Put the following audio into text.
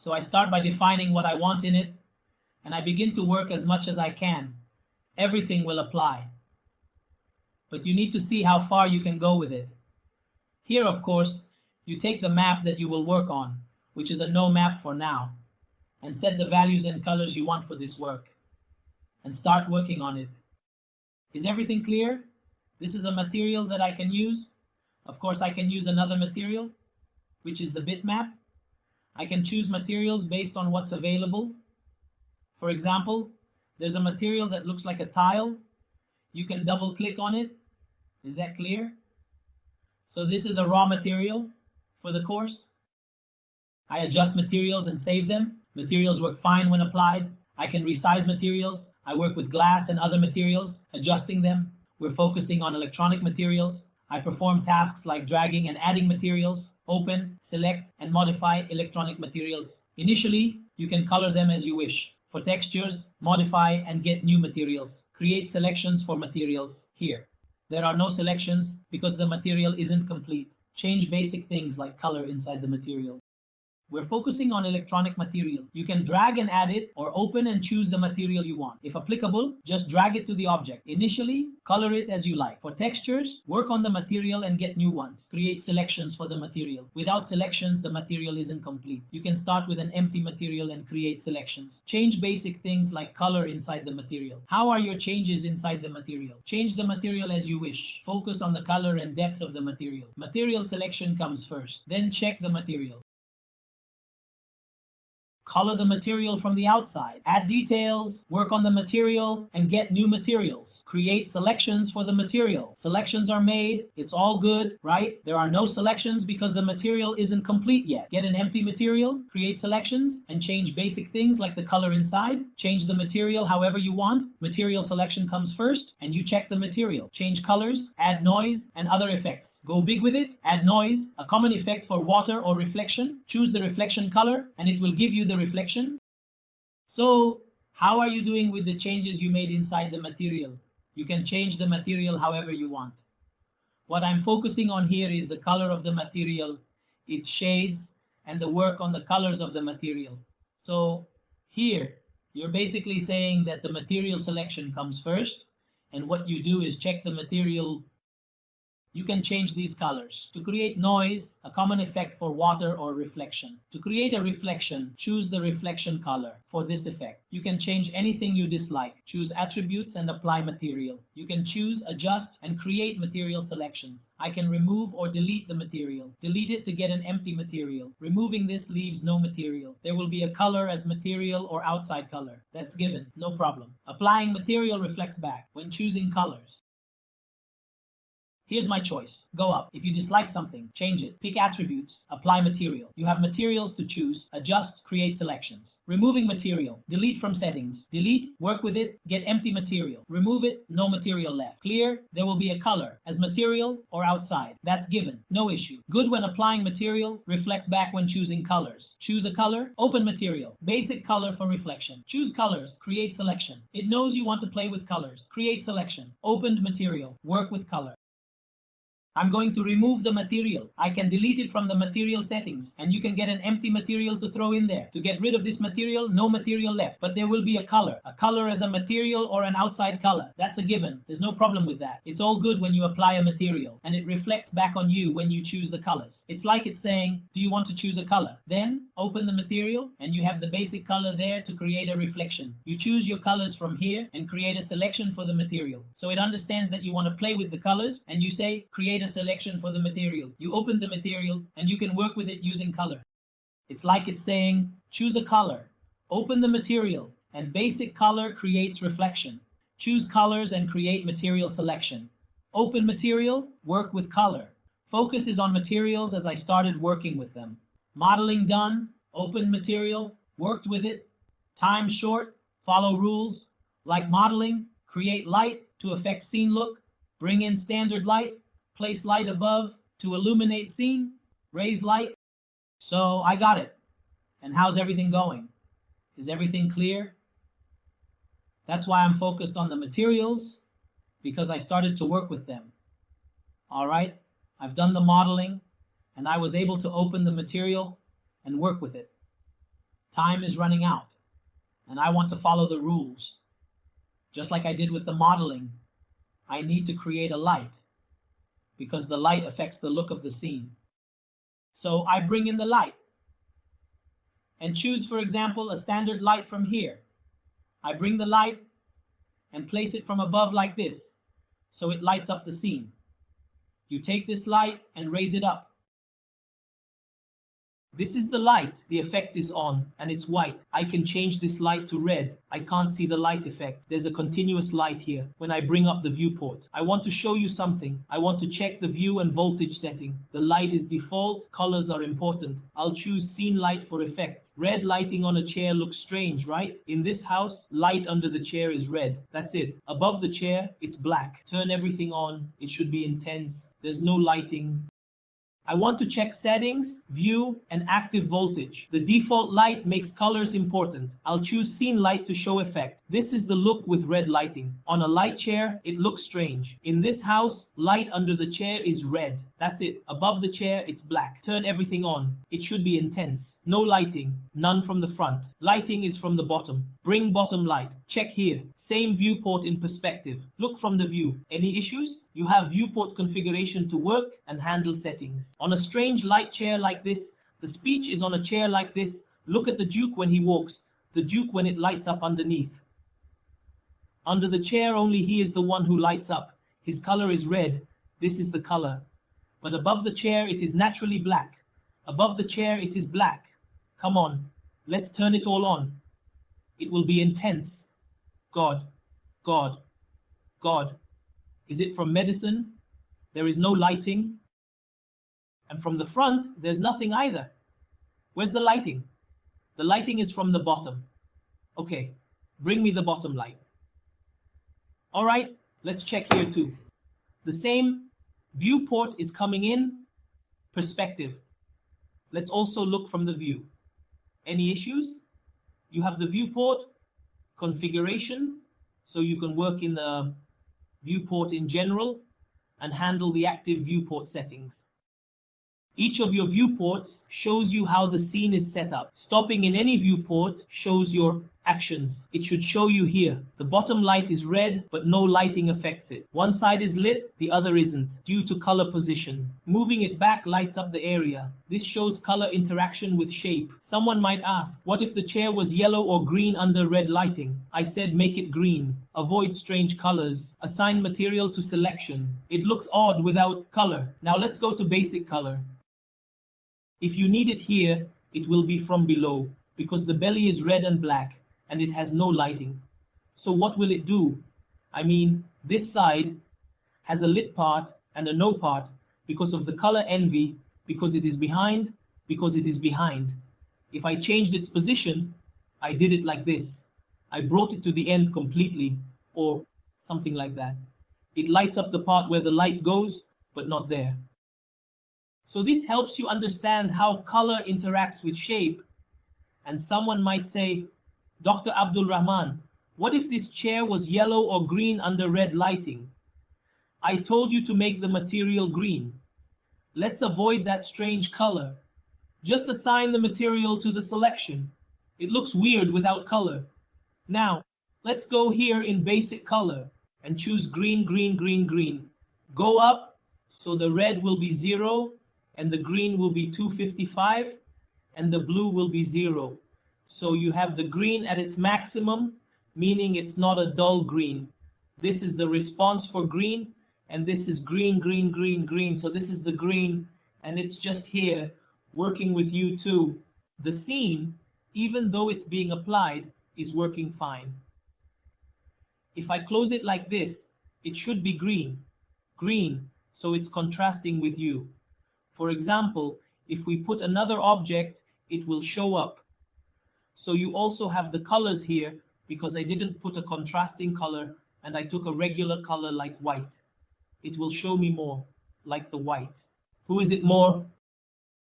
So I start by defining what I want in it, and I begin to work as much as I can. Everything will apply. But you need to see how far you can go with it. Here, of course, you take the map that you will work on, which is a no map for now, and set the values and colors you want for this work, and start working on it. Is everything clear? This is a material that I can use. Of course, I can use another material, which is the bitmap. I can choose materials based on what's available. For example, there's a material that looks like a tile. You can double click on it. Is that clear? So this is a raw material for the course. I adjust materials and save them. Materials work fine when applied. I can resize materials. I work with glass and other materials, adjusting them. We're focusing on electronic materials. I perform tasks like dragging and adding materials, open, select, and modify electronic materials. Initially, you can color them as you wish. For textures, modify and get new materials. Create selections for materials here. There are no selections because the material isn't complete. Change basic things like color inside the material. We're focusing on electronic material. You can drag and add it or open and choose the material you want. If applicable, just drag it to the object. Initially, color it as you like. For textures, work on the material and get new ones. Create selections for the material. Without selections, the material isn't complete. You can start with an empty material and create selections. Change basic things like color inside the material. How are your changes inside the material? Change the material as you wish. Focus on the color and depth of the material. Material selection comes first. Then check the material. Color the material from the outside. Add details, work on the material, and get new materials. Create selections for the material. Selections are made. It's all good, right? There are no selections because the material isn't complete yet. Get an empty material, create selections, and change basic things like the color inside. Change the material however you want. Material selection comes first, and you check the material. Change colors, add noise, and other effects. Go big with it. Add noise, a common effect for water or reflection. Choose the reflection color, and it will give you the reflection. So how are you doing with the changes you made inside the material? You can change the material however you want. What I'm focusing on here is the color of the material, its shades, and the work on the colors of the material. So here, you're basically saying that the material selection comes first, and what you do is check the material. You can change these colors. To create noise, a common effect for water or reflection. To create a reflection, choose the reflection color for this effect. You can change anything you dislike. Choose attributes and apply material. You can choose, adjust, and create material selections. I can remove or delete the material. Delete it to get an empty material. Removing this leaves no material. There will be a color as material or outside color. That's given, no problem. Applying material reflects back when choosing colors. Here's my choice. Go up. If you dislike something, change it. Pick attributes. Apply material. You have materials to choose. Adjust. Create selections. Removing material. Delete from settings. Delete. Work with it. Get empty material. Remove it. No material left. Clear. There will be a color as material or outside. That's given. No issue. Good when applying material. Reflects back when choosing colors. Choose a color. Open material. Basic color for reflection. Choose colors. Create selection. It knows you want to play with colors. Create selection. Opened material. Work with color. I'm going to remove the material. I can delete it from the material settings, and you can get an empty material to throw in there. To get rid of this material, no material left, but there will be a color. A color as a material or an outside color. That's a given. There's no problem with that. It's all good when you apply a material, and it reflects back on you when you choose the colors. It's like it's saying, do you want to choose a color? Then open the material, and you have the basic color there to create a reflection. You choose your colors from here and create a selection for the material. So it understands that you want to play with the colors, and you say, create a selection for the material. You open the material and you can work with it using color. It's like it's saying, choose a color, open the material, and basic color creates reflection. Choose colors and create material selection. Open material, work with color. Focus is on materials as I started working with them. Modeling done, open material, worked with it. Time short, follow rules. Like modeling, create light to affect scene look, bring in standard light, place light above to illuminate scene, raise light. So I got it. And how's everything going? Is everything clear? That's why I'm focused on the materials, because I started to work with them. All right, I've done the modeling, and I was able to open the material and work with it. Time is running out, and I want to follow the rules. Just like I did with the modeling, I need to create a light because the light affects the look of the scene. So I bring in the light and choose, for example, a standard light from here. I bring the light and place it from above like this, so it lights up the scene. You take this light and raise it up. This is the light. The effect is on and it's white. I can change this light to red. I can't see the light effect. There's a continuous light here. When I bring up the viewport, I want to show you something. I want to check the view and voltage setting. The light is default. Colors are important. I'll choose scene light for effect. Red lighting on a chair looks strange, right? In this house, light under the chair is red. That's it. Above the chair, it's black. Turn everything on. It should be intense. There's no lighting. I want to check settings, view, and active voltage. The default light makes colors important. I'll choose scene light to show effect. This is the look with red lighting. On a light chair, it looks strange. In this house, light under the chair is red. That's it. Above the chair, it's black. Turn everything on. It should be intense. No lighting. None from the front. Lighting is from the bottom. Bring bottom light. Check here. Same viewport in perspective. Look from the view. Any issues? You have viewport configuration to work and handle settings. On a strange light chair like this, the speech is on a chair like this. Look at the Duke when he walks, the Duke when it lights up underneath. Under the chair, only he is the one who lights up. His color is red. This is the color. But above the chair, it is naturally black. Above the chair, it is black. Come on, let's turn it all on. It will be intense. God, God, God. Is it from medicine? There is no lighting. And from the front, there's nothing either. Where's the lighting? The lighting is from the bottom. Okay, bring me the bottom light. All right, let's check here too. The same viewport is coming in, perspective. Let's also look from the view. Any issues? You have the viewport, configuration, so you can work in the viewport in general and handle the active viewport settings. Each of your viewports shows you how the scene is set up. Stopping in any viewport shows your actions. It should show you here. The bottom light is red, but no lighting affects it. One side is lit, the other isn't, due to color position. Moving it back lights up the area. This shows color interaction with shape. Someone might ask, what if the chair was yellow or green under red lighting? I said make it green. Avoid strange colors. Assign material to selection. It looks odd without color. Now let's go to basic color. If you need it here, it will be from below, because the belly is red and black, and it has no lighting. So what will it do? I mean, this side has a lit part and a no part, because of the color envy, because it is behind, because it is behind. If I changed its position, I did it like this. I brought it to the end completely, or something like that. It lights up the part where the light goes, but not there. So this helps you understand how color interacts with shape. And someone might say, Dr. Abdul Rahman, what if this chair was yellow or green under red lighting? I told you to make the material green. Let's avoid that strange color. Just assign the material to the selection. It looks weird without color. Now, let's go here in basic color and choose green, green, green, green. Go up, so the red will be 0, and the green will be 255, and the blue will be 0. So you have the green at its maximum, meaning it's not a dull green. This is the response for green, and this is green, green, green, green. So this is the green, and it's just here, working with you too. The scene, even though it's being applied, is working fine. If I close it like this, it should be green. Green, so it's contrasting with you. For example, if we put another object, it will show up. So you also have the colors here, because I didn't put a contrasting color and I took a regular color like white. It will show me more, like the white. Who is it more?